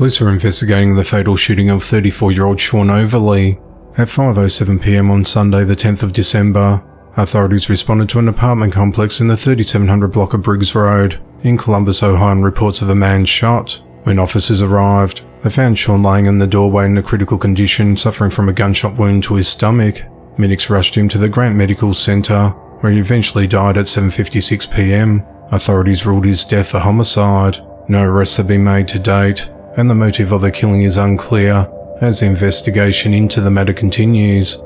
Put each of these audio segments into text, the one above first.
Police are investigating the fatal shooting of 34-year-old Sean Overley. At 5:07 p.m. on Sunday the 10th of December, authorities responded to an apartment complex in the 3700 block of Briggs Road in Columbus, Ohio, and reports of a man shot. When officers arrived, they found Sean lying in the doorway in a critical condition, suffering from a gunshot wound to his stomach. Medics rushed him to the Grant Medical Center, where he eventually died at 7:56 p.m. Authorities ruled his death a homicide. No arrests have been made to date, and the motive of the killing is unclear, as the investigation into the matter continues.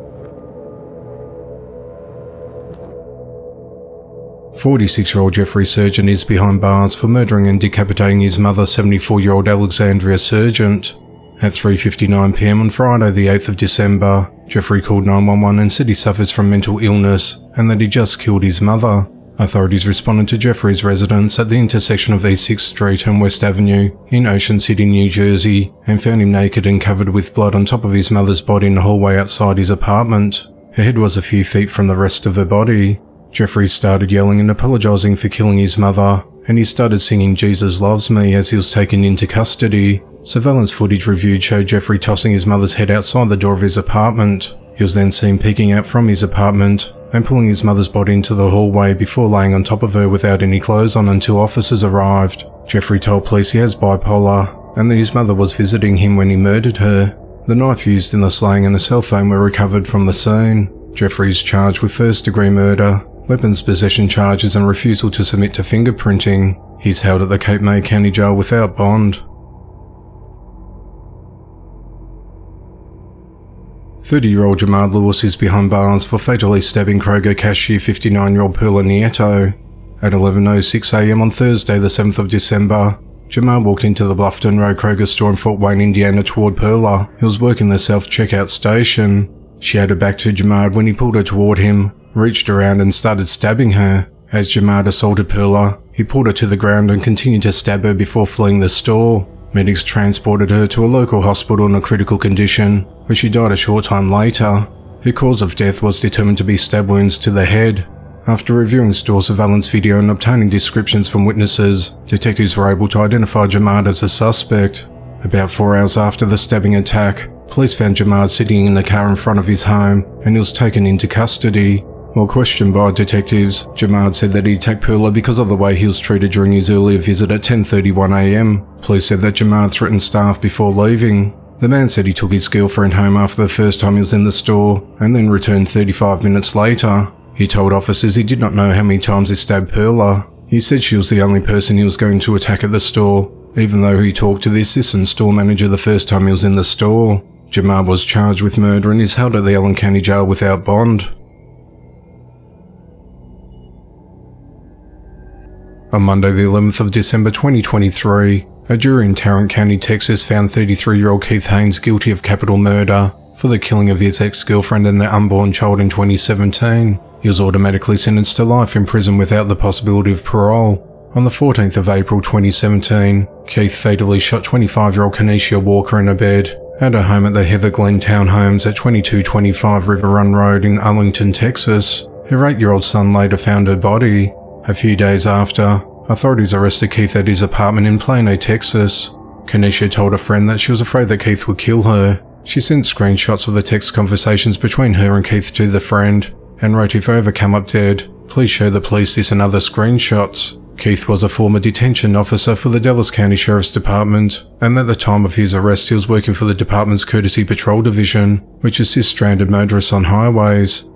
46-year-old Jeffrey Sergeant is behind bars for murdering and decapitating his mother, 74-year-old Alexandria Sergeant. At 3:59 p.m. on Friday the 8th of December, Jeffrey called 911 and said he suffers from mental illness and that he just killed his mother. Authorities responded to Jeffrey's residence at the intersection of East 6th Street and West Avenue in Ocean City, New Jersey, and found him naked and covered with blood on top of his mother's body in the hallway outside his apartment. Her head was a few feet from the rest of her body. Jeffrey started yelling and apologizing for killing his mother, and he started singing "Jesus Loves Me" as he was taken into custody. Surveillance footage reviewed showed Jeffrey tossing his mother's head outside the door of his apartment. He was then seen peeking out from his apartment and pulling his mother's body into the hallway before laying on top of her without any clothes on until officers arrived. Jeffrey told police he has bipolar and that his mother was visiting him when he murdered her. The knife used in the slaying and a cell phone were recovered from the scene. Jeffrey is charged with first-degree murder, weapons possession charges and refusal to submit to fingerprinting. He's held at the Cape May County Jail without bond. 30-year-old Jamard Lewis is behind bars for fatally stabbing Kroger cashier 59-year-old Perla Nieto. At 11:06 a.m. on Thursday the 7th of December, Jamard walked into the Bluffton Road Kroger store in Fort Wayne, Indiana toward Perla, who was working the self-checkout station. She had her back to Jamard when he pulled her toward him, reached around and started stabbing her. As Jamard assaulted Perla, he pulled her to the ground and continued to stab her before fleeing the store. Medics transported her to a local hospital in a critical condition, where she died a short time later. Her cause of death was determined to be stab wounds to the head. After reviewing store surveillance video and obtaining descriptions from witnesses, detectives were able to identify Jamard as a suspect. About 4 hours after the stabbing attack, police found Jamard sitting in the car in front of his home, and he was taken into custody. While questioned by detectives, Jamard said that he attacked Perla because of the way he was treated during his earlier visit at 10:31 a.m. Police said that Jamard threatened staff before leaving. The man said he took his girlfriend home after the first time he was in the store, and then returned 35 minutes later. He told officers he did not know how many times he stabbed Perla. He said she was the only person he was going to attack at the store, even though he talked to the assistant store manager the first time he was in the store. Jamard was charged with murder and is held at the Allen County Jail without bond. On Monday the 11th of December 2023, a jury in Tarrant County, Texas found 33-year-old Keith Haynes guilty of capital murder for the killing of his ex-girlfriend and their unborn child in 2017. He was automatically sentenced to life in prison without the possibility of parole. On the 14th of April 2017, Keith fatally shot 25-year-old Kenesha Walker in her bed at her home at the Heather Glen Townhomes at 2225 River Run Road in Arlington, Texas. Her 8-year-old son later found her body. A few days after, authorities arrested Keith at his apartment in Plano, Texas. Kenesha told a friend that she was afraid that Keith would kill her. She sent screenshots of the text conversations between her and Keith to the friend, and wrote, "If I ever come up dead, please show the police this and other screenshots." Keith was a former detention officer for the Dallas County Sheriff's Department, and at the time of his arrest he was working for the department's Courtesy Patrol Division, which assists stranded motorists on highways.